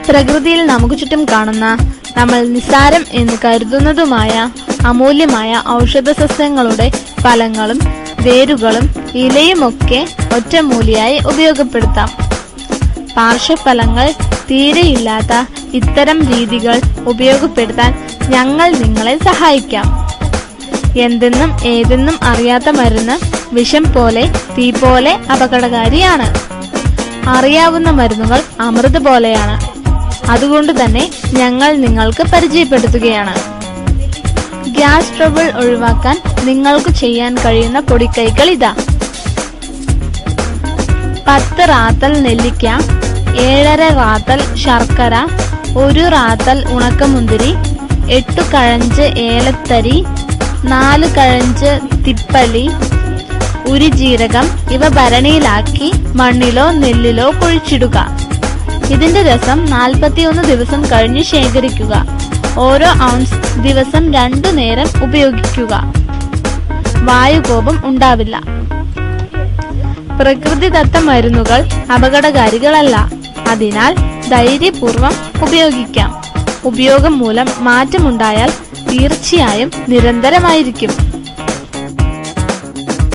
പ്രകൃതിയിൽ നമുക്ക് ചുറ്റും കാണുന്ന നമ്മൾ നിസ്സാരം എന്ന് കരുതുന്നതുമായ അമൂല്യമായ ഔഷധ സസ്യങ്ങളുടെ ഫലങ്ങളും വേരുകളും ഇലയുമൊക്കെ ഒറ്റമൂലിയായി ഉപയോഗപ്പെടുത്താം. പാർശ്വഫലങ്ങൾ തീരെയില്ലാത്ത ഇത്തരം രീതികൾ ഉപയോഗപ്പെടുത്താൻ ഞങ്ങൾ നിങ്ങളെ സഹായിക്കാം. എന്തെന്നും ഏതെന്നും അറിയാത്ത മരുന്ന് വിഷം പോലെ തീ പോലെ അപകടകാരിയാണ്. അറിയാവുന്ന മരുന്നുകൾ അമൃത് പോലെയാണ്. അതുകൊണ്ട് തന്നെ ഞങ്ങൾ നിങ്ങൾക്ക് പരിചയപ്പെടുത്തുകയാണ്. ഗ്യാസ് ട്രബിൾ ഒഴിവാക്കാൻ നിങ്ങൾക്ക് ചെയ്യാൻ കഴിയുന്ന പൊടിക്കൈകൾ ഇതാ: 10 റാത്തൽ നെല്ലിക്ക, 7.5 റാത്തൽ ശർക്കര, 1 റാത്തൽ ഉണക്കമുന്തിരി, 8 കഴഞ്ച് ഏലത്തരി, 4 കഴഞ്ച് തിപ്പലി, ഉരുജീരകം ഇവ ഭരണിയിലാക്കി മണ്ണിലോ നെല്ലിലോ കുഴിച്ചിടുക. ഇതിന്റെ രസം 41 ദിവസം കഴിഞ്ഞ് ശേഖരിക്കുക. ഓരോ ഔൺസ് ദിവസം 2 നേരം ഉപയോഗിക്കുക. വായുകോപം ഉണ്ടാവില്ല. പ്രകൃതിദത്ത മരുന്നുകൾ അപകടകാരികളല്ല. അതിനാൽ ധൈര്യപൂർവം ഉപയോഗിക്കാം. ഉപയോഗം മൂലം മാറ്റമുണ്ടായാൽ തീർച്ചയായും നിരന്തരമായിരിക്കും.